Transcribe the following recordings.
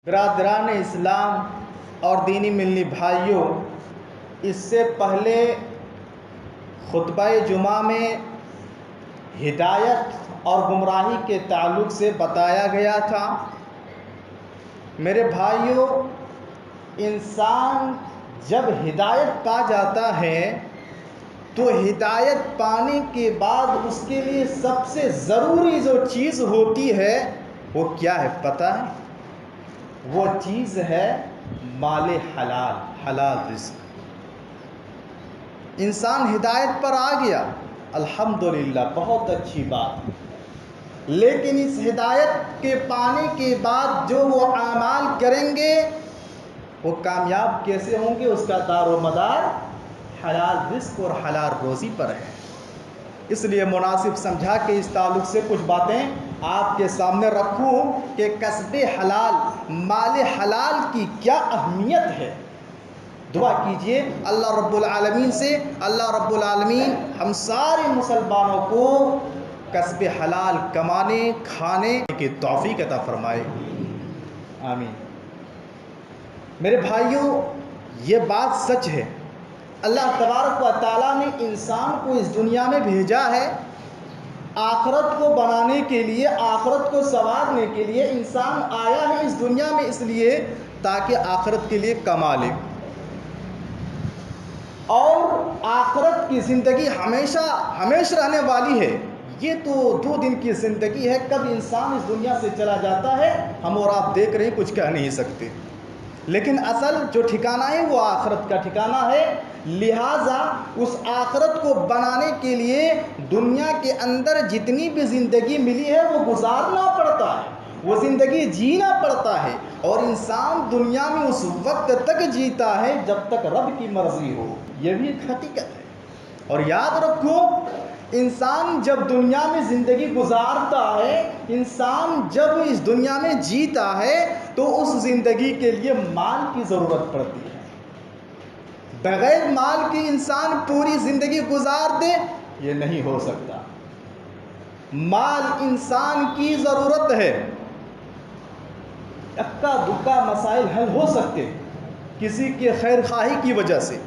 برادران اسلام اور دینی ملنی بھائیوں، اس سے پہلے خطبہ جمعہ میں ہدایت اور گمراہی کے تعلق سے بتایا گیا تھا۔ میرے بھائیوں، انسان جب ہدایت پا جاتا ہے تو ہدایت پانے کے بعد اس کے لیے سب سے ضروری جو چیز ہوتی ہے وہ کیا ہے پتہ ہے؟ وہ چیز ہے مال حلال، حلال رزق۔ انسان ہدایت پر آ گیا، الحمدللہ، بہت اچھی بات، لیکن اس ہدایت کے پانے کے بعد جو وہ اعمال کریں گے وہ کامیاب کیسے ہوں گے؟ اس کا دار و مدار حلال رزق اور حلال روزی پر ہے۔ اس لیے مناسب سمجھا کہ اس تعلق سے کچھ باتیں آپ کے سامنے رکھوں کہ کسب حلال، مال حلال کی کیا اہمیت ہے۔ دعا کیجئے اللہ رب العالمین سے، اللہ رب العالمین ہم سارے مسلمانوں کو کسب حلال کمانے کھانے کی توفیق عطا فرمائے، آمین۔ میرے بھائیوں، یہ بات سچ ہے، اللہ تبارک و تعالیٰ نے انسان کو اس دنیا میں بھیجا ہے آخرت کو بنانے کے لیے، آخرت کو سنوارنے کے لیے۔ انسان آیا ہے اس دنیا میں اس لیے تاکہ آخرت کے لیے کما لے، اور آخرت کی زندگی ہمیشہ رہنے والی ہے۔ یہ تو 2 دن کی زندگی ہے، کب انسان اس دنیا سے چلا جاتا ہے ہم اور آپ دیکھ رہے ہیں، کچھ کہہ نہیں سکتے، لیکن اصل جو ٹھکانہ ہے وہ آخرت کا ٹھکانہ ہے۔ لہٰذا اس آخرت کو بنانے کے لیے دنیا کے اندر جتنی بھی زندگی ملی ہے وہ گزارنا پڑتا ہے، وہ زندگی جینا پڑتا ہے، اور انسان دنیا میں اس وقت تک جیتا ہے جب تک رب کی مرضی ہو۔ یہ بھی ایک حقیقت ہے، اور یاد رکھو، انسان جب دنیا میں زندگی گزارتا ہے، انسان جب اس دنیا میں جیتا ہے تو اس زندگی کے لیے مال کی ضرورت پڑتی ہے۔ بغیر مال کے انسان پوری زندگی گزار دے، یہ نہیں ہو سکتا۔ مال انسان کی ضرورت ہے۔ اکا دکا مسائل حل ہو سکتے، کسی کے خیر خواہی کی وجہ سے،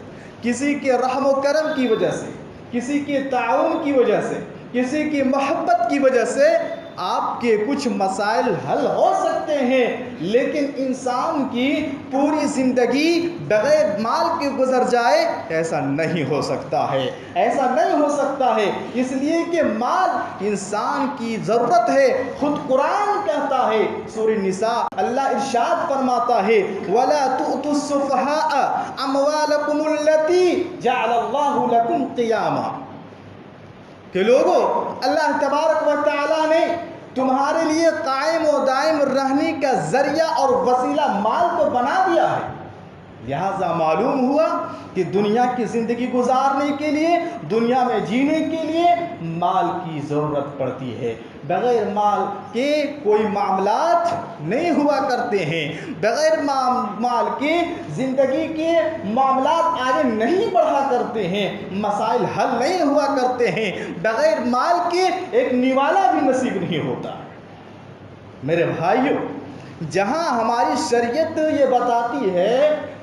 کسی کے رحم و کرم کی وجہ سے، کسی کے تعاون کی وجہ سے، کسی کی محبت کی وجہ سے آپ کے کچھ مسائل حل ہو سکتے ہیں، لیکن انسان کی پوری زندگی بغیر مال کے گزر جائے ایسا نہیں ہو سکتا ہے، ایسا نہیں ہو سکتا ہے، اس لیے کہ مال انسان کی ضرورت ہے۔ خود قرآن کہتا ہے، سورہ نساء، اللہ ارشاد فرماتا ہے وَلَا تُؤْتُوا السُّفَهَاءَ أَمْوَالَكُمُ الَّتِي جَعَلَ اللَّهُ لَكُمْ قِيَامًا، کہ لوگوں، اللہ تبارک و تعالیٰ نے تمہارے لیے قائم و دائم رہنے کا ذریعہ اور وسیلہ مال کو بنا دیا ہے۔ لہٰذا معلوم ہوا کہ دنیا کی زندگی گزارنے کے لیے، دنیا میں جینے کے لیے مال کی ضرورت پڑتی ہے۔ بغیر مال کے کوئی معاملات نہیں ہوا کرتے ہیں، بغیر مال کے زندگی کے معاملات آگے نہیں بڑھا کرتے ہیں، مسائل حل نہیں ہوا کرتے ہیں، بغیر مال کے ایک نوالا بھی نصیب نہیں ہوتا۔ میرے بھائیوں، جہاں ہماری شریعت یہ بتاتی ہے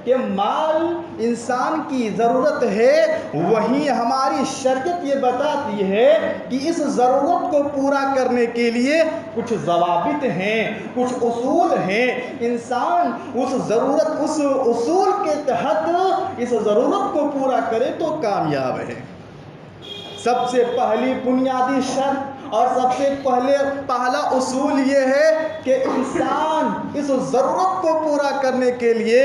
کہ مال انسان کی ضرورت ہے، وہیں ہماری شریعت یہ بتاتی ہے کہ اس ضرورت کو پورا کرنے کے لیے کچھ ضوابط ہیں، کچھ اصول ہیں۔ انسان اس اصول کے تحت اس ضرورت کو پورا کرے تو کامیاب ہے۔ سب سے پہلی بنیادی شرط اور سب سے پہلا اصول یہ ہے کہ انسان اس ضرورت کو پورا کرنے کے لیے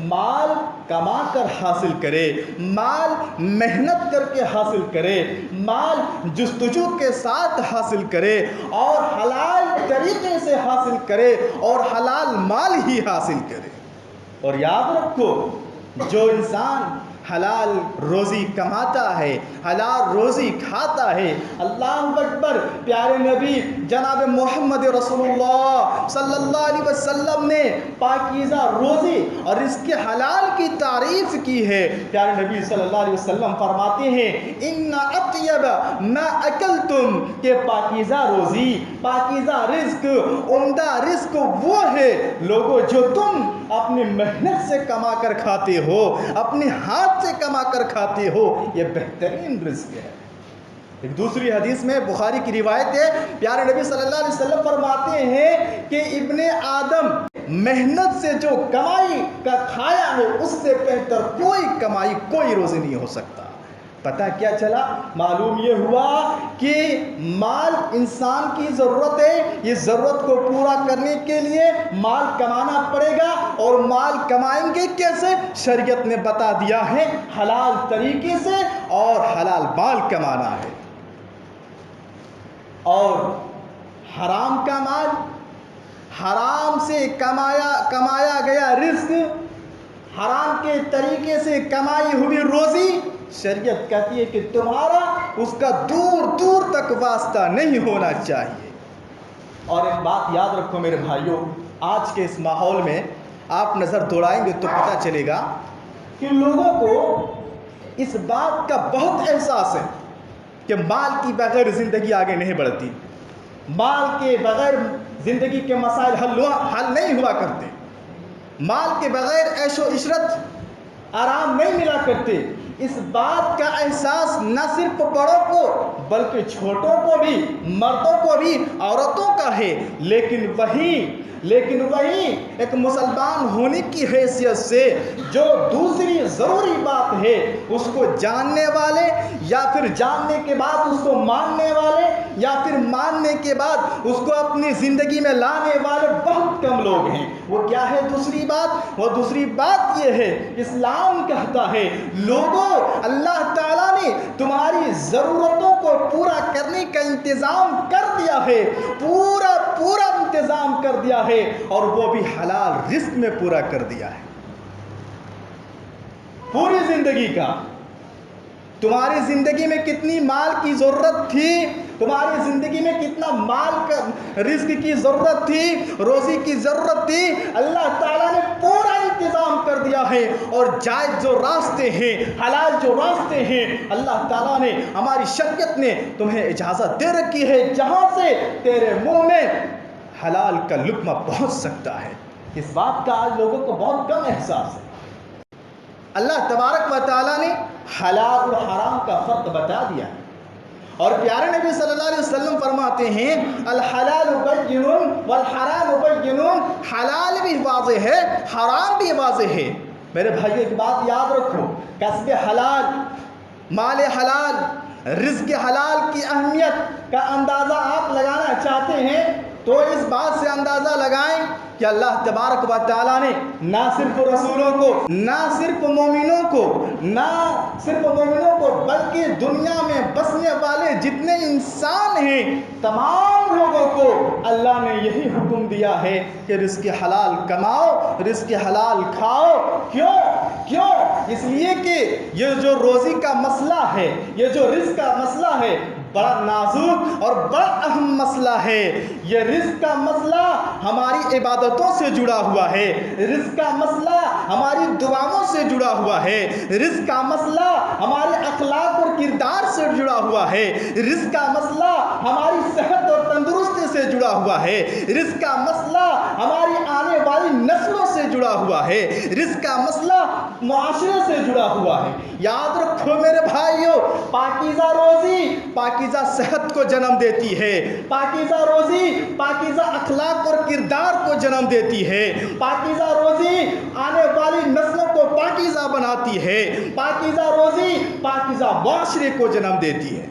مال کما کر حاصل کرے، مال محنت کر کے حاصل کرے، مال جستجو کے ساتھ حاصل کرے، اور حلال طریقے سے حاصل کرے، اور حلال مال ہی حاصل کرے۔ اور یاد رکھو، جو انسان حلال روزی کماتا ہے، حلال روزی کھاتا ہے۔ اللہ اکبر! پیارے نبی جناب محمد رسول اللہ صلی اللہ علیہ وسلم نے پاکیزہ روزی اور رزق حلال کی تعریف کی ہے۔ پیارے نبی صلی اللہ علیہ وسلم فرماتے ہیں ان اطیب ما اکلتم، کہ پاکیزہ روزی، پاکیزہ رزق، عمدہ رزق وہ ہے لوگوں جو تم اپنی محنت سے کما کر کھاتے ہو، اپنے ہاتھ سے کما کر کھاتے ہو، یہ بہترین رزق ہے۔ ایک دوسری حدیث میں بخاری کی روایت ہے، پیارے نبی صلی اللہ علیہ وسلم فرماتے ہیں کہ ابن آدم محنت سے جو کمائی کا کھایا ہے اس سے بہتر کوئی کمائی، کوئی روزی نہیں ہو سکتا۔ پتہ کیا چلا؟ معلوم یہ ہوا کہ مال انسان کی ضرورت ہے، یہ ضرورت کو پورا کرنے کے لیے مال کمانا پڑے گا، اور مال کمائیں گے کیسے؟ شریعت نے بتا دیا ہے حلال طریقے سے، اور حلال مال کمانا ہے۔ اور حرام کا مال، حرام سے کمایا گیا رزق، حرام کے طریقے سے کمائی ہوئی روزی، شریعت کہتی ہے کہ تمہارا اس کا دور دور تک واسطہ نہیں ہونا چاہیے۔ اور ایک بات یاد رکھو میرے بھائیوں، آج کے اس ماحول میں آپ نظر دوڑائیں گے تو پتہ چلے گا کہ لوگوں کو اس بات کا بہت احساس ہے کہ مال کی بغیر زندگی آگے نہیں بڑھتی، مال کے بغیر زندگی کے مسائل حل نہیں ہوا کرتے، مال کے بغیر عیش و عشرت آرام نہیں ملا کرتے۔ اس بات کا احساس نہ صرف بڑوں کو بلکہ چھوٹوں کو بھی، مردوں کو بھی، عورتوں کا ہے، لیکن وہی ایک مسلمان ہونے کی حیثیت سے جو دوسری ضروری بات ہے اس کو جاننے والے، یا پھر جاننے کے بعد اس کو ماننے والے، یا پھر ماننے کے بعد اس کو اپنی زندگی میں لانے والے بہت کم لوگ ہیں۔ وہ کیا ہے دوسری بات؟ وہ دوسری بات یہ ہے، اسلام کہتا ہے لوگوں، اللہ تعالیٰ نے تمہاری ضرورتوں کو پورا کرنے کا انتظام کر دیا ہے، پورا انتظام کر دیا ہے، اور وہ بھی حلال رزق میں پورا کر دیا ہے۔ پوری زندگی کا، تمہاری زندگی میں کتنی مال کی ضرورت تھی، تمہاری زندگی میں کتنا مال کا رزق کی ضرورت تھی، روزی کی ضرورت تھی، اللہ تعالیٰ نے پورا انتظام کر دیا ہے۔ اور جائز جو راستے ہیں، حلال جو راستے ہیں، اللہ تعالیٰ نے، ہماری شریعت نے تمہیں اجازت دے رکھی ہے جہاں سے تیرے منہ میں حلال کا لقمہ پہنچ سکتا ہے۔ اس بات کا آج لوگوں کو بہت کم احساس ہے۔ اللہ تبارک و تعالیٰ نے حلال اور حرام کا فرق بتا دیا ہے، اور پیارے نبی صلی اللہ علیہ وسلم فرماتے ہیں الحلال بین والحرام بین، حلال بھی واضح ہے، حرام بھی واضح ہے۔ میرے بھائیو ایک بات یاد رکھو، کسب حلال، مال حلال، رزق حلال کی اہمیت کا اندازہ آپ لگانا چاہتے ہیں تو اس بات سے اندازہ لگائیں کہ اللہ تبارک و تعالیٰ نے نہ صرف رسولوں کو، نہ صرف مومنوں کو بلکہ دنیا میں بسنے والے جتنے انسان ہیں تمام لوگوں کو اللہ نے یہی حکم دیا ہے کہ رزق حلال کماؤ، رزق حلال کھاؤ۔ کیوں؟ اس لیے کہ یہ جو روزی کا مسئلہ ہے، یہ جو رزق کا مسئلہ ہے، بڑا نازک اور بڑا اہم مسئلہ ہے۔ یہ رزق کا مسئلہ ہماری عبادتوں سے جڑا ہوا ہے، رزق کا مسئلہ ہماری دعاؤں سے جڑا ہوا ہے، رزق کا مسئلہ ہمارے اخلاق اور کردار سے جڑا ہوا ہے، رزق کا مسئلہ ہماری صحت اور تندرستی سے جڑا ہوا ہے، رزق کا مسئلہ ہماری آنے والی نسلوں سے جڑا ہوا ہے، رزق کا مسئلہ معاشرے سے جڑا ہوا ہے۔ یاد رکھو میرے بھائیو، پاکیزہ روزی پاکیزہ صحت کو جنم دیتی ہے، پاکیزہ روزی پاکیزہ اخلاق اور کردار کو جنم دیتی ہے، پاکیزہ روزی آنے والی نسلوں کو پاکیزہ بناتی ہے، پاکیزہ روزی پاکیزہ معاشرے کو جنم دیتی ہے۔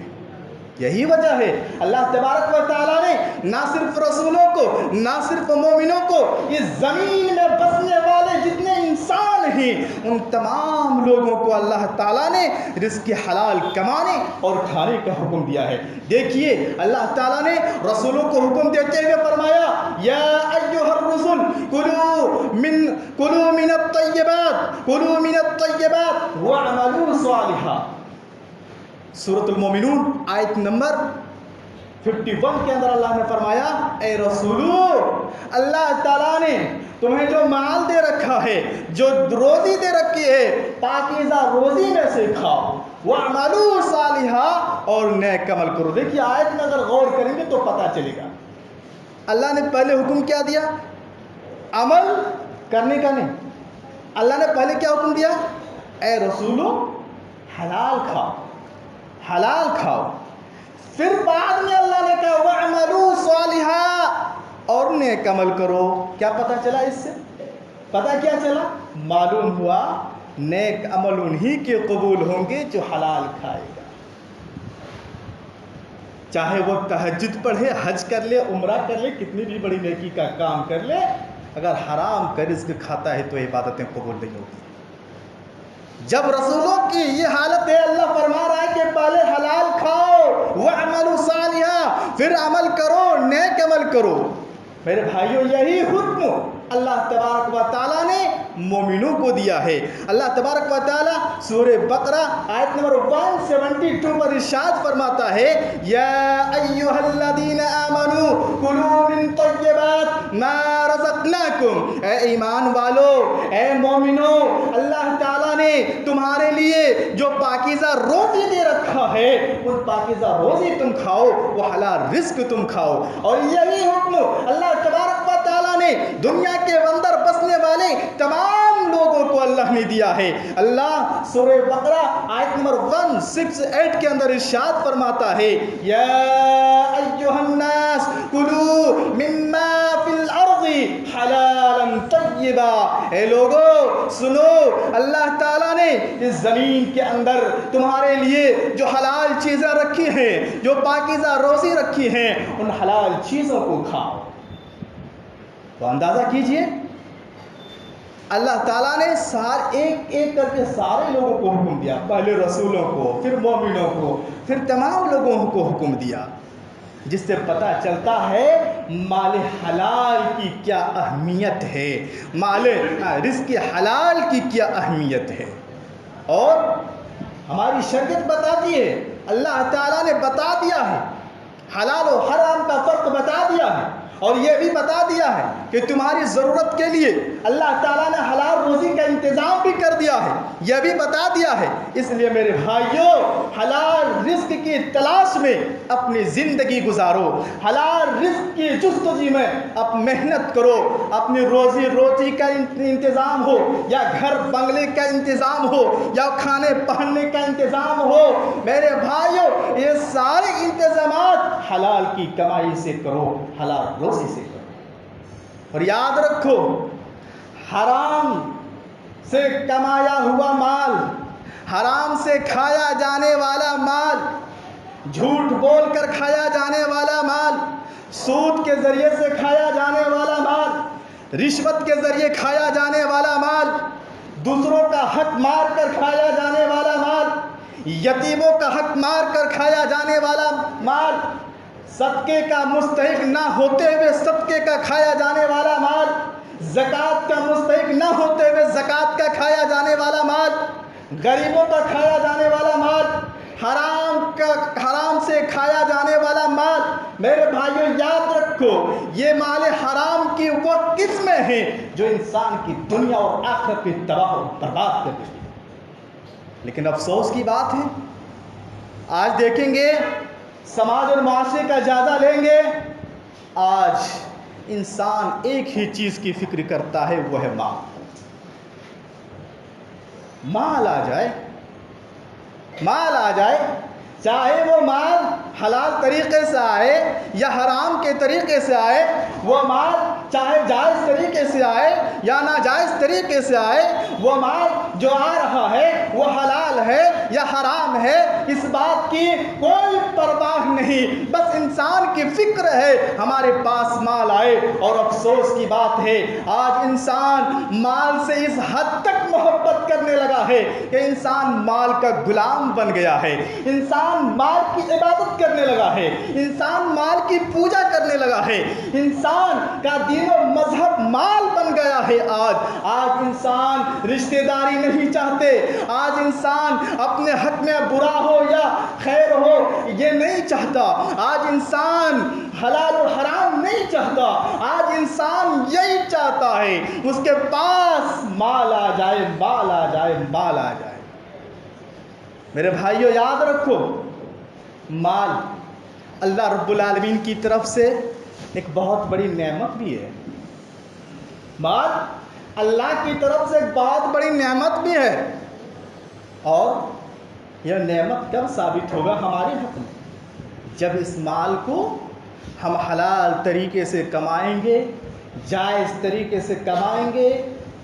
یہی وجہ ہے اللہ تبارک و تعالیٰ نے نہ صرف رسولوں کو، نہ صرف مومنوں کو، اس زمین میں بسنے والے جتنے انسان ہیں ان تمام لوگوں کو اللہ تعالیٰ نے رزق حلال کمانے اور کھانے کا حکم دیا ہے۔ دیکھیے اللہ تعالیٰ نے رسولوں کو حکم دیتے ہوئے فرمایا یا ایھا الرسل کلوا من الطیبات کلوا من الطیبات واعملوا صالحا. سورۃ المومنون آیت نمبر 51 کے اندر اللہ نے فرمایا اے رسولو اللہ تعالیٰ نے تمہیں جو مال دے رکھا ہے، جو روزی دے رکھی ہے، پاکیزہ روزی میں سے کھاؤ. وَاعْمَلُوا صَالِحًا اور نیک عمل کرو. دیکھیے آیت میں اگر غور کریں گے تو پتہ چلے گا اللہ نے پہلے حکم کیا دیا؟ عمل کرنے کا نہیں. اللہ نے پہلے کیا حکم دیا؟ اے رسولو حلال کھاؤ، حلال کھاؤ. پھر بعد میں اللہ نے کہا وَاعْمَلُوا صَالِحًا اور نیک عمل کرو. کیا پتہ چلا اس سے؟ پتہ کیا چلا؟ معلوم ہوا نیک عمل انہی کے قبول ہوں گے جو حلال کھائے گا. چاہے وہ تہجد پڑھے، حج کر لے، عمرہ کر لے، کتنی بھی بڑی نیکی کا کام کر لے، اگر حرام کا رزق کھاتا ہے تو عبادتیں قبول نہیں ہوگی. جب رسولوں کی یہ حالت ہے، اللہ فرما رہا ہے کہ پہلے حلال کھاؤ وَاعْمَلُوا صَالِحًا پھر عمل کرو، نیک عمل کرو. میرے بھائیوں یہی حکم اللہ تبارک و تعالیٰ نے مومنوں کو دیا ہے. اللہ تبارک و تعالیٰ سورہ بقرہ آیت نمبر 172 پر ارشاد فرماتا ہے یا ایھا الذین آمنوا کلوا من طیبات ما رزقناکم. اے ایمان والو، اے مومنو، اللہ تعالیٰ نے تمہارے لیے جو پاکیزہ روزی دے رکھا ہے اس پاکیزہ روزی تم کھاؤ، وہ حلال رزق تم کھاؤ. اور یہی حکم اللہ تبارک و تعالیٰ نے دنیا کے اندر بسنے والے تمام لوگوں کو اللہ نے دیا ہے. اللہ سورہ بقرہ آیت نمبر 168 کے اندر ارشاد فرماتا ہے یا ایھا الناس کلوا مما فی الارض حلالا طیبا. اے لوگو سنو، اللہ تعالیٰ نے اس زمین کے اندر تمہارے لیے جو حلال چیزیں رکھی ہیں، جو پاکیزہ روزی رکھی ہیں، ان حلال چیزوں کو کھاؤ. تو اندازہ کیجئے اللہ تعالیٰ نے ایک ایک کر کے سارے لوگوں کو حکم دیا. پہلے رسولوں کو، پھر مومنوں کو، پھر تمام لوگوں کو حکم دیا، جس سے پتہ چلتا ہے مال حلال کی کیا اہمیت ہے، مال رزق حلال کی کیا اہمیت ہے. اور ہماری شریعت بتاتی ہے، اللہ تعالیٰ نے بتا دیا ہے، حلال و حرام کا فرق بتا دیا ہے، اور یہ بھی بتا دیا ہے کہ تمہاری ضرورت کے لیے اللہ تعالیٰ نے حلال روزی کا انتظام بھی کر دیا ہے، یہ بھی بتا دیا ہے. اس لیے میرے بھائیوں حلال رزق کی تلاش میں اپنی زندگی گزارو، حلال رزق کی جستجو میں اب محنت کرو. اپنی روزی کا انتظام ہو، یا گھر بنگلے کا انتظام ہو، یا کھانے پہننے کا انتظام ہو، میرے بھائیوں یہ سارے انتظامات حلال کی کمائی سے کرو، حلال روزی سے کرو. اور یاد رکھو حرام سے کمایا ہوا مال، حرام سے کھایا جانے والا مال، جھوٹ بول کر کھایا جانے والا مال، سود کے ذریعے سے کھایا جانے والا مال، رشوت کے ذریعے کھایا جانے والا مال، دوسروں کا حق مار کر کھایا جانے والا مال، یتیموں کا حق مار کر کھایا جانے والا مال، صدقے کا مستحق نہ ہوتے ہوئے صدقے کا کھایا جانے والا مال، زکوٰۃ کا مستحق نہ ہوتے ہوئے زکوٰۃ کا کھایا جانے والا مال، غریبوں کا کھایا جانے والا مال، حرام سے کھایا جانے والا مال. میرے بھائیوں یاد رکھو یہ مال حرام کی وہ قسمیں ہیں جو انسان کی دنیا اور آخرت کی تباہ و برباد کر دیتی ہیں. لیکن افسوس کی بات ہے، آج دیکھیں گے سماج اور معاشرے کا جائزہ لیں گے، آج انسان ایک ہی چیز کی فکر کرتا ہے، وہ ہے مال. مال آ جائے، مال آ جائے، چاہے وہ مال حلال طریقے سے آئے یا حرام کے طریقے سے آئے، وہ مال چاہے جائز طریقے سے آئے یا ناجائز طریقے سے آئے، وہ مال جو آ رہا ہے وہ حلال ہے یا حرام ہے، اس بات کی کوئی پرواہ نہیں. بس انسان کی فکر ہے ہمارے پاس مال آئے. اور افسوس کی بات ہے آج انسان مال سے اس حد تک محبت کرنے لگا ہے کہ انسان مال کا غلام بن گیا ہے، انسان مال کی عبادت کرنے لگا ہے، انسان مال کی پوجا کرنے لگا ہے، انسان کا دین و مذہب مال بن گیا ہے آج انسان رشتہ داری نہیں چاہتے، آج انسان اپنے حق میں برا ہو یا خیر ہو یہ نہیں چاہتا، آج انسان حلال و حرام نہیں چاہتا، آج انسان یہی چاہتا ہے اس کے پاس مال آ جائے، مال آ جائے، مال آ جائے۔ میرے بھائیو یاد رکھو، مال اللہ رب العالمین کی طرف سے ایک بہت بڑی نعمت بھی ہے۔ مال اللہ کی طرف سے ایک بہت بڑی نعمت بھی ہے، اور یہ نعمت کب ثابت ہوگا ہمارے حق میں؟ جب اس مال کو ہم حلال طریقے سے کمائیں گے، جائز طریقے سے کمائیں گے،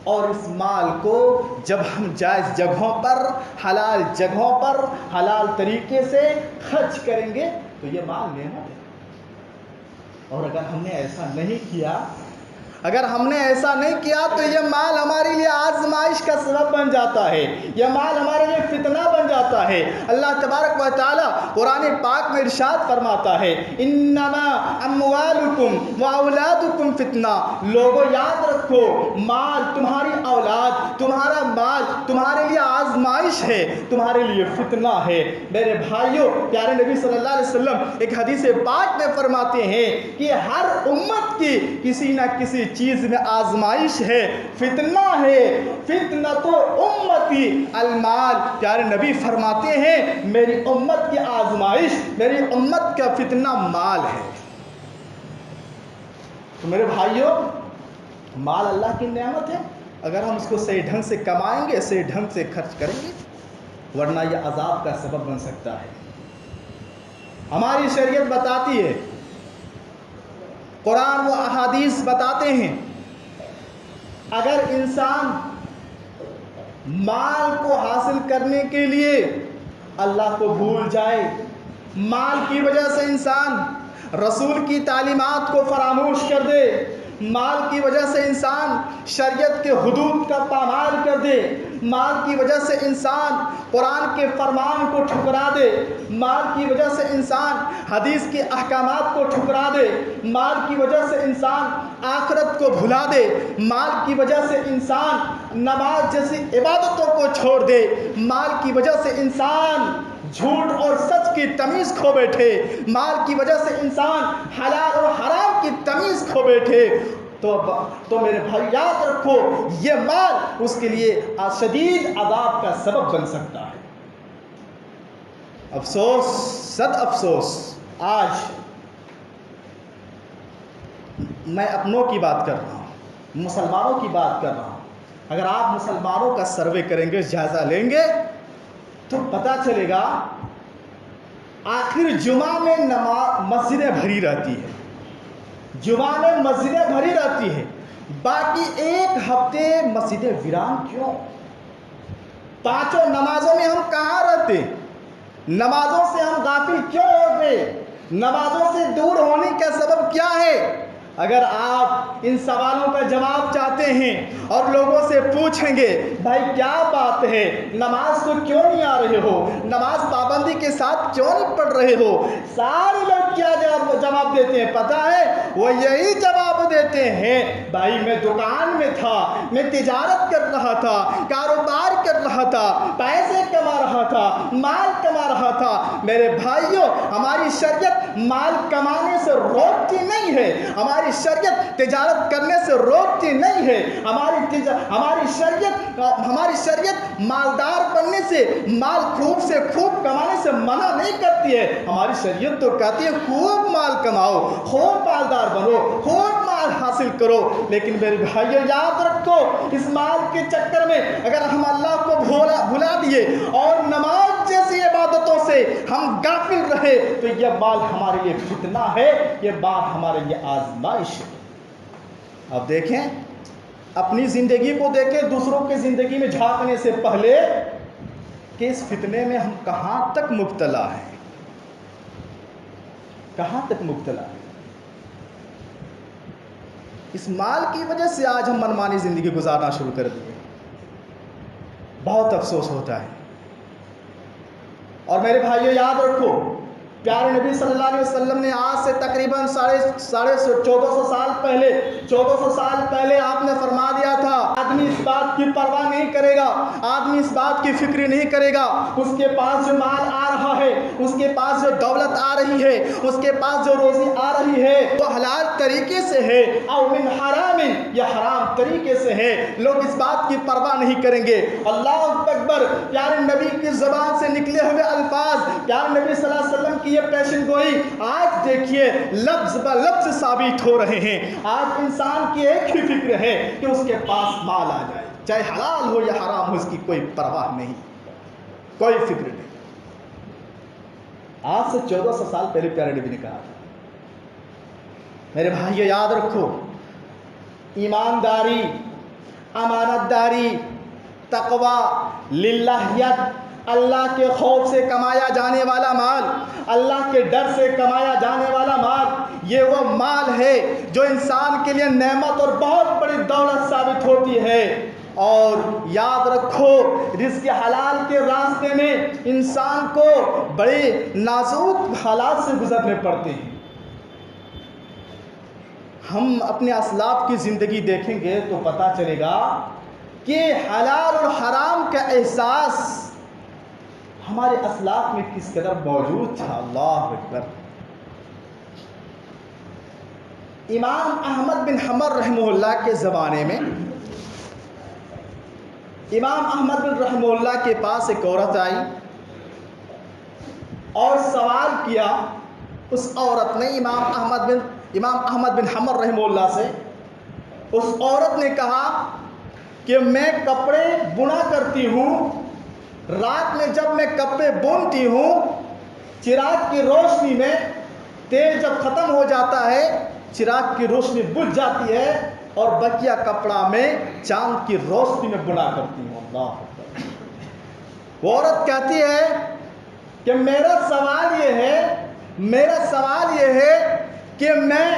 اور اس مال کو جب ہم جائز جگہوں پر، حلال جگہوں پر، حلال طریقے سے خرچ کریں گے تو یہ مال نعمت ہے۔ اور اگر ہم نے ایسا نہیں کیا، اگر ہم نے ایسا نہیں کیا تو یہ مال ہمارے لیے آزمائش کا سبب بن جاتا ہے، یہ مال ہمارے لیے فتنہ بن جاتا ہے۔ اللہ تبارک و تعالی قرآن پاک میں ارشاد فرماتا ہے، انما اموالکم واولادکم فتنہ، لوگوں یاد رکھو مال، تمہاری اولاد، تمہارا مال تمہارے لیے آزمائش ہے، تمہارے لیے فتنہ ہے۔ میرے بھائیوں، پیارے نبی صلی اللہ علیہ وسلم ایک حدیث پاک میں فرماتے ہیں کہ ہر امت کی کسی نہ کسی چیز میں آزمائش ہے، فتنہ ہے، فتنہ تو امتی المال۔ پیارے نبی فرماتے ہیں میری امت کی آزمائش، میری امت کا فتنہ مال ہے۔ تو میرے بھائیوں، مال اللہ کی نعمت ہے، اگر ہم اس کو صحیح ڈھنگ سے کمائیں گے، صحیح ڈھنگ سے خرچ کریں گے، ورنہ یہ عذاب کا سبب بن سکتا ہے۔ ہماری شریعت بتاتی ہے، قرآن و احادیث بتاتے ہیں، اگر انسان مال کو حاصل کرنے کے لیے اللہ کو بھول جائے، مال کی وجہ سے انسان رسول کی تعلیمات کو فراموش کر دے، مال کی وجہ سے انسان شریعت کے حدود کا پامال کر دے، مال کی وجہ سے انسان قرآن کے فرمان کو ٹھکرا دے، مال کی وجہ سے انسان حدیث کے احکامات کو ٹھکرا دے، مال کی وجہ سے انسان آخرت کو بھلا دے، مال کی وجہ سے انسان نماز جیسی عبادتوں کو چھوڑ دے، مال کی وجہ سے انسان جھوٹ اور سچ کی تمیز کھو بیٹھے، مال کی وجہ سے انسان حلال اور حرام کی تمیز کھو بیٹھے، تو میرے بھائی یاد رکھو یہ مال اس کے لیے شدید عذاب کا سبب بن سکتا ہے۔ افسوس، صد افسوس، آج میں اپنوں کی بات کر رہا ہوں، مسلمانوں کی بات کر رہا ہوں، اگر آپ مسلمانوں کا سروے کریں گے، جائزہ لیں گے تو پتہ چلے گا آخر جمعہ میں مسجدیں بھری رہتی ہے، جمعہ میں مسجدیں بھری رہتی ہیں، باقی ایک ہفتے مسجدیں ویران کیوں؟ پانچوں نمازوں میں ہم کہاں رہتے؟ نمازوں سے ہم غافل کیوں ہو گئے؟ نمازوں سے دور ہونے کا سبب کیا ہے؟ اگر آپ ان سوالوں کا جواب چاہتے ہیں اور لوگوں سے پوچھیں گے بھائی کیا بات ہے، نماز کو کیوں نہیں آ رہے ہو، نماز پابندی کے ساتھ کیوں نہیں پڑھ رہے ہو، سارے لوگ کیا جواب دیتے ہیں پتہ ہے؟ وہ یہی جواب دیتے ہیں بھائی میں دکان میں تھا، میں تجارت کر رہا تھا، کاروبار کر رہا تھا، پیسے کما رہا تھا، مال کما رہا تھا۔ میرے بھائیوں، ہماری شریعت مال کمانے سے روکتی نہیں ہے، ہماری شریعت تجارت کرنے سے روکتی نہیں ہے، ہماری شریعت مالدار بننے سے، مال خوب سے خوب کمانے سے منع نہیں کرتی ہے، ہماری شریعت تو کہتی ہے خوب مال کماؤ، خوب مالدار بنو، خوب مال حاصل کرو۔ لیکن میرے بھائیو یاد رکھو اس مال کے چکر میں اگر ہم اللہ کو بھلا دیے اور نماز جیسی عبادتوں سے ہم غافل رہے تو یہ مال ہمارے لیے فتنہ ہے، یہ مال ہمارے لیے آزمائش ہے۔ اب دیکھیں، اپنی زندگی کو دیکھیں دوسروں کی زندگی میں جھانکنے سے پہلے کہ اس فتنے میں ہم کہاں تک مبتلا ہیں، کہاں تک مبتلا ہیں۔ اس مال کی وجہ سے آج ہم منمانی زندگی گزارنا شروع کر دیے، بہت افسوس ہوتا ہے۔ اور میرے بھائیو یاد رکھو پیارے نبی صلی اللہ علیہ وسلم نے آج سے تقریباً 1450 سال پہلے 1400 سال پہلے آپ نے فرما دیا تھا، آدمی اس بات کی پرواہ نہیں کرے گا، آدمی اس بات کی فکر نہیں کرے گا، اس کے پاس جو مال آ رہا ہے، اس کے پاس جو دولت آ رہی ہے، اس کے پاس جو روزی آ رہی ہے وہ حلال طریقے سے ہے او من حرام یا حرام طریقے سے ہے، لوگ اس بات کی پرواہ نہیں کریں گے۔ اللہ اکبر، پیارے نبی کی زبان سے نکلے ہوئے الفاظ، پیارے نبی صلی اللہ علیہ وسلم کی یہ پیشن گوئی آج دیکھیے لفظ بہ لفظ ثابت ہو رہے ہیں۔ آج انسان کی ایک ہی فکر ہے کہ اس کے پاس مال آ جائے، چاہے حلال ہو یا حرام ہو، اس کی کوئی پرواہ نہیں، کوئی فکر نہیں۔ آج سے 1400 سال پہلے پیارے نبی نے کہا تھا۔ میرے بھائیو یاد رکھو، ایمانداری، امانت داری، تقوی، للہیت، اللہ کے خوف سے کمایا جانے والا مال، اللہ کے ڈر سے کمایا جانے والا مال، یہ وہ مال ہے جو انسان کے لیے نعمت اور بہت بڑی دولت ثابت ہوتی ہے۔ اور یاد رکھو، رزق حلال کے راستے میں انسان کو بڑے نازک حالات سے گزرنے پڑتے ہیں۔ ہم اپنے اسلاف کی زندگی دیکھیں گے تو پتہ چلے گا کہ حلال اور حرام کا احساس ہمارے اسلاف میں کس قدر موجود تھا۔ اللہ اکبر۔ امام احمد بن حنبل رحمہ اللہ کے زمانے میں امام احمد بن رحمہ اللہ کے پاس ایک عورت آئی اور سوال کیا۔ اس عورت نے امام احمد بن حنبل رحمہ اللہ سے، اس عورت نے کہا کہ میں کپڑے بنا کرتی ہوں، رات میں جب میں کپڑے بنتی ہوں، چراغ کی روشنی میں تیل جب ختم ہو جاتا ہے، چراغ کی روشنی بجھ جاتی ہے اور بقیہ کپڑا میں چاند کی روشنی میں بنا کرتی ہوں۔ اللہ اکبر۔ وہ عورت کہتی ہے کہ میرا سوال یہ ہے کہ میں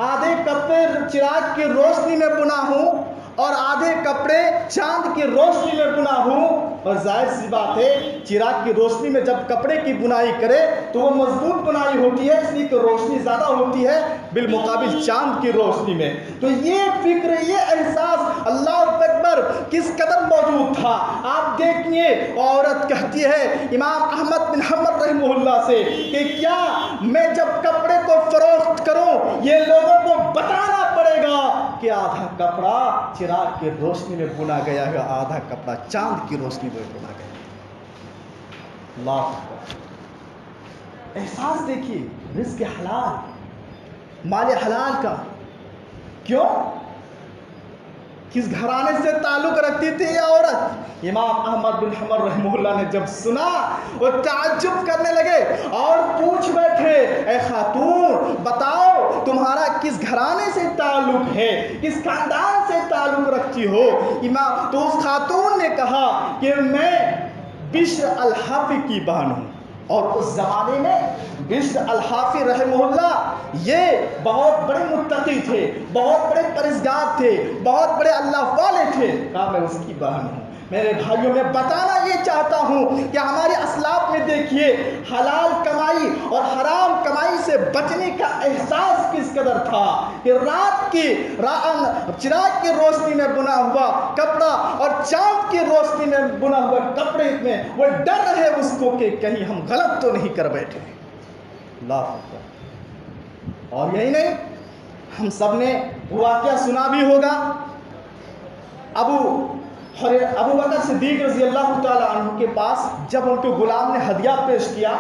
آدھے کپڑے چراغ کی روشنی میں بنا ہوں اور آدھے کپڑے چاند کی روشنی میں بنا ہوں، اور ظاہر سی بات ہے چراغ کی روشنی میں جب کپڑے کی بنائی کرے تو وہ مضبوط بنائی ہوتی ہے، اس لیے کہ روشنی زیادہ ہوتی ہے بالمقابل چاند کی روشنی میں۔ تو یہ فکر، یہ احساس اللہ اکبر کس قدر موجود تھا۔ آپ دیکھیے، عورت کہتی ہے امام احمد بن حنبل رحمہ اللہ سے کہ کیا میں جب کپڑے کو فروخت کروں یہ لوگوں کو بتانا پڑے گا کہ آدھا کپڑا چراغ کی روشنی میں بنا گیا ہے، آدھا کپڑا چاند کی روشنی میں بنا گیا۔ اللہ اکبر۔ احساس دیکھیے رزق حلال، مال حلال کا۔ کیوں؟ کس گھرانے سے تعلق رکھتی تھی یہ عورت؟ امام احمد بن حنبل رحمہ اللہ نے جب سنا وہ تعجب کرنے لگے اور پوچھ بیٹھے، اے خاتون بتاؤ تمہارا کس گھرانے سے تعلق ہے، کس خاندان سے تعلق رکھتی ہو؟ تو اس خاتون نے کہا کہ میں بشر الحافی کی بہن ہوں۔ اور اس زمانے میں بشر الحافی رحمہ اللہ یہ بہت بڑے متقی تھے، بہت بڑے پرہیزگار تھے، بہت بڑے اللہ والے تھے۔ کہا میں اس کی بہن ہوں۔ میرے بھائیوں، میں بتانا یہ چاہتا ہوں کہ ہمارے اسلاف میں دیکھیے حلال کمائی اور حرام کمائی سے بچنے کا احساس کس قدر تھا کہ رات کی چراغ کی روشنی میں بنا ہوا کپڑا اور چاند کی روشنی میں بنا ہوا کپڑے میں وہ ڈر رہے اس کو کہ کہیں ہم غلط تو نہیں کر بیٹھے۔ اللہ اکبر۔ اور یہی نہیں، ہم سب نے واقعہ سنا بھی ہوگا، ابو بکر صدیق رضی اللہ تعالیٰ عنہ کے پاس جب ان کے غلام نے ہدیہ پیش کیا،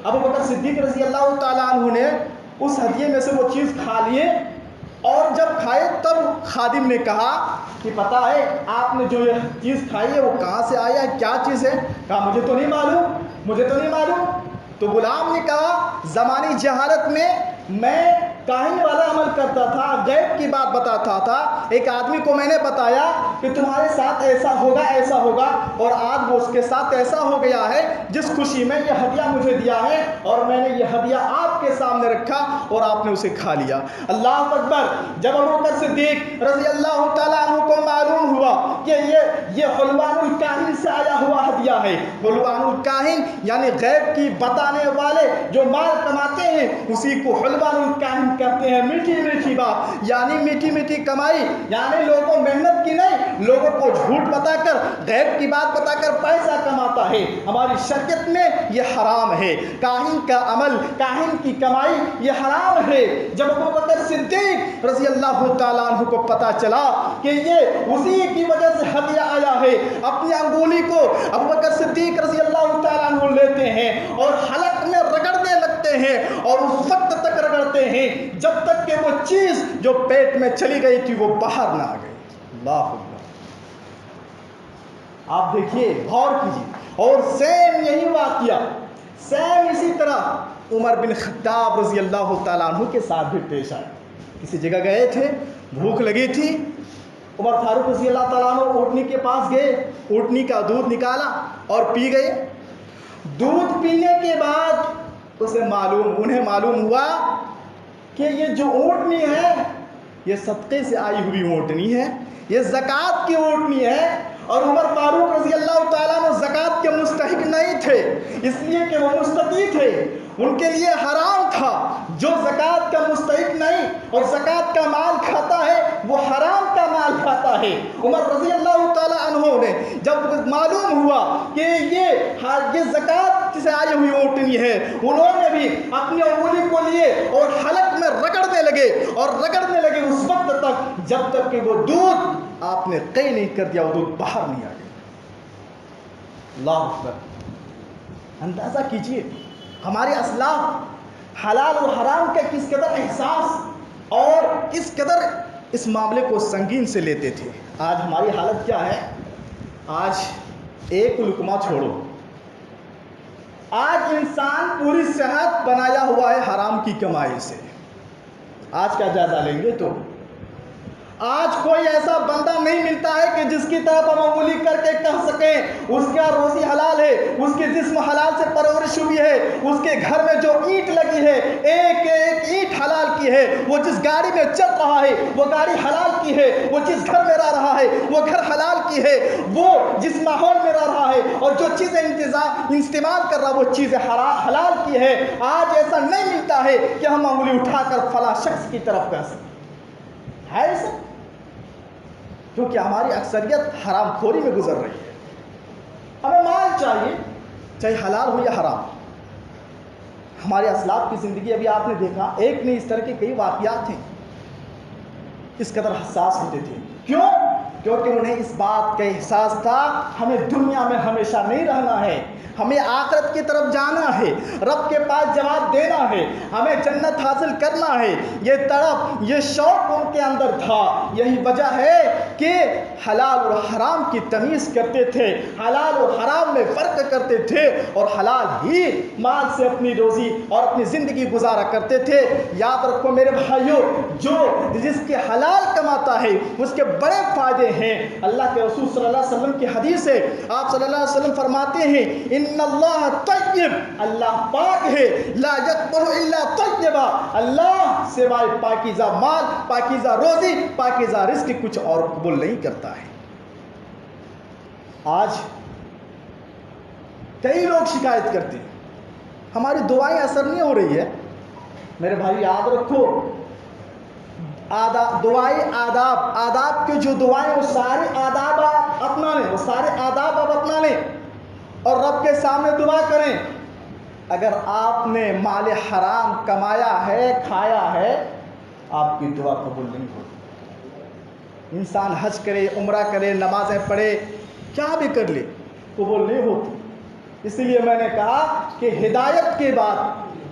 ابو بکر صدیق رضی اللہ تعالیٰ عنہ نے اس ہدیے میں سے وہ چیز کھا لیے، اور جب کھائے تب خادم نے کہا کہ پتہ ہے آپ نے جو یہ چیز کھائی ہے وہ کہاں سے آیا ہے، کیا چیز ہے؟ کہا مجھے تو نہیں معلوم۔ تو غلام نے کہا زمانی جہالت میں کاہن والا عمل کرتا تھا، غیب کی بات بتاتا تھا۔ ایک آدمی کو میں نے بتایا کہ تمہارے ساتھ ایسا ہوگا اور آج وہ اس کے ساتھ ایسا ہو گیا ہے، جس خوشی میں یہ ہدیہ مجھے دیا ہے اور میں نے یہ ہدیہ آپ کے سامنے رکھا اور آپ نے اسے کھا لیا۔ اللہ اکبر۔ جب ابو بکر صدیق رضی اللہ تعالیٰ عنہ کو معلوم ہوا کہ یہ حلوان الکاہن سے آیا ہوا ہدیہ ہے. حلوان الکاہن یعنی غیب کی بتانے والے جو مال کماتے ہیں اسی کو حلوان الکاہن کہتے ہیں. میٹھی میٹھی بات یعنی میٹھی میٹھی کمائی یعنی لوگوں محنت کی نہیں, لوگوں کو جھوٹ بتا کر غیب کی بات بتا کر پیسہ کماتا ہے. ہماری شریعت میں یہ حرام ہے. کاہن کا عمل, کاہن کی کمائی یہ حرام ہے. جب ابوبکر صدیق رضی اللہ تعالیٰ عنہ کو پتا چلا کہ یہ اسی کی وجہ سے ہدیہ آیا ہے, اپنی انگولی کو ابوبکر صدیق رضی اللہ تعالیٰ عنہ لیتے ہیں اور حلق میں رگڑنے لگتے ہیں اور اس وقت تک رگڑتے ہیں جب تک کہ وہ چیز جو پیٹ میں چلی گئی تھی وہ باہر نہ آ گئی. اللہ اکبر. آپ دیکھیے, غور کیجیے. اور سیم یہی واقعہ سیم اسی طرح عمر بن خطاب رضی اللہ تعالیٰ عنہ کے ساتھ بھی پیش آیا. کسی جگہ گئے تھے, بھوک لگی تھی, عمر فاروق رضی اللہ تعالیٰ عنہ اونٹنی کے پاس گئے, اونٹنی کا دودھ نکالا اور پی گئے. دودھ پینے کے بعد انہیں معلوم ہوا کہ یہ جو اونٹنی ہے یہ صدقے سے آئی ہوئی اونٹنی ہے, یہ زکوٰۃ کی اونٹنی ہے. اور عمر فاروق رضی اللہ تعالیٰ عنہ زکوٰۃ کے مستحق نہیں تھے, اس لیے کہ وہ مستطیع تھے, ان کے لیے حرام تھا. جو زکوٰۃ کا مستحق نہیں اور زکوٰۃ کا مال کھاتا ہے وہ حرام کا مال کھاتا ہے. عمر رضی اللہ تعالیٰ عنہ نے جب معلوم ہوا کہ یہ زکوٰۃ سے آئی ہوئی اونٹنی ہے, انہوں نے بھی اپنی انگلی کو لیے اور حلق میں رگڑنے لگے اس وقت تک جب تک کہ وہ دودھ آپ نے قے نہیں کر دیا, وہ دودھ باہر نہیں آ گیا. اللہ اکبر. اندازہ کیجئے ہمارے اسلاف حلال و حرام کا کس قدر احساس اور کس قدر اس معاملے کو سنگین سے لیتے تھے. آج ہماری حالت کیا ہے؟ آج ایک لقمہ چھوڑو, آج انسان پوری صحت بنایا ہوا ہے حرام کی کمائی سے. آج کا جائزہ لیں گے تو آج کوئی ایسا بندہ نہیں ملتا ہے کہ جس کی طرف ہم انگلی کر کے کہہ سکیں اس کا روزی حلال ہے, اس کے جسم حلال سے پرورش ہوئی ہے, اس کے گھر میں جو اینٹ لگی ہے ایک ایک اینٹ حلال کی ہے, وہ جس گاڑی میں چل رہا ہے وہ گاڑی حلال کی ہے, وہ جس گھر میں رہ رہا ہے وہ گھر حلال کی ہے, وہ جس ماحول میں رہ رہا ہے اور جو چیزیں استعمال کر رہا وہ چیزیں حلال کی ہے. آج ایسا نہیں ملتا ہے کہ ہم انگلی اٹھا کر فلاں شخص کی طرف کہہ سکیں. ہے ایسا؟ کیونکہ ہماری اکثریت حرام خوری میں گزر رہی ہے. ہمیں مال چاہیے چاہے حلال ہو یا حرام. ہمارے اسلاف کی زندگی ابھی آپ نے دیکھا, ایک نہیں اس طرح کے کئی واقعات ہیں اس قدر حساس ہوتے تھے. کیوں؟ کیونکہ انہیں اس بات کا احساس تھا ہمیں دنیا میں ہمیشہ نہیں رہنا ہے, ہمیں آخرت کی طرف جانا ہے, رب کے پاس جواب دینا ہے, ہمیں جنت حاصل کرنا ہے. یہ طرف یہ شوق ان کے اندر تھا. یہی وجہ ہے کہ حلال اور حرام کی تمیز کرتے تھے, حلال اور حرام میں فرق کرتے تھے اور حلال ہی مال سے اپنی روزی اور اپنی زندگی گزارا کرتے تھے. یاد رکھو میرے بھائیوں, جس کے حلال کماتا ہے اس کے بڑے فائدے ہیں. اللہ کے رسول صلی اللہ علیہ وسلم کی حدیث ہے, آپ صلی اللہ علیہ وسلم فرماتے ہیں ان اللہ طیب, اللہ پاک ہے, لا یقبل الا طیبا, اللہ سوائے پاکیزہ مال, پاکیزہ روزی, پاکیزہ رزق کچھ اور قبول نہیں کرتا ہے. آج کئی لوگ شکایت کرتے ہیں ہماری دعائیں اثر نہیں ہو رہی ہے. میرے بھائی یاد رکھو, آداب کے جو دعائیں وہ سارے آداب آپ اپنا لیں, وہ سارے آداب آپ اپنا لیں اور رب کے سامنے دعا کریں. اگر آپ نے مال حرام کمایا ہے, کھایا ہے, آپ کی دعا قبول نہیں ہوتی. انسان حج کرے, عمرہ کرے, نمازیں پڑھے, کیا بھی کر لے, قبول نہیں ہوتی. اس لیے میں نے کہا کہ ہدایت کے بعد,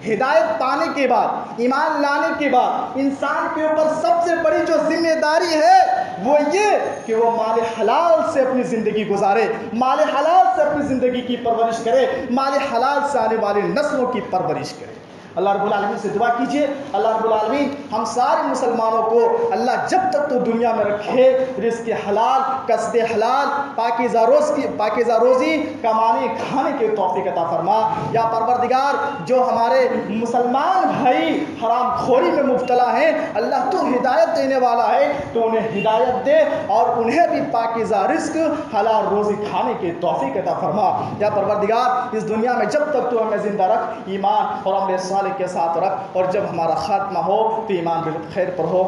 ہدایت پانے کے بعد, ایمان لانے کے بعد انسان کے اوپر سب سے بڑی جو ذمہ داری ہے وہ یہ کہ وہ مال حلال سے اپنی زندگی گزارے, مال حلال سے اپنی زندگی کی پرورش کرے, مال حلال سے آنے والی نسلوں کی پرورش کرے. اللہ رب العالمین سے دعا کیجئے اللہ رب العالمین ہم سارے مسلمانوں کو اللہ جب تک تو دنیا میں رکھے رزق حلال قصد حلال پاکیزہ روزی کمانے کھانے کے توفیق عطا فرما۔ یا پروردگار جو ہمارے مسلمان بھائی حرام خوری میں مبتلا ہیں اللہ تو ہدایت دینے والا ہے، تو انہیں ہدایت دے اور انہیں بھی پاکیزہ رزق حلال روزی کھانے کے توفیق عطا فرما۔ یا پروردگار اس دنیا میں جب تک تو ہمیں زندہ رکھ ایمان اور عمل صالح کے ساتھ رکھ، اور جب ہمارا خاتمہ ہو تو ایمان بالخیر پر ہو۔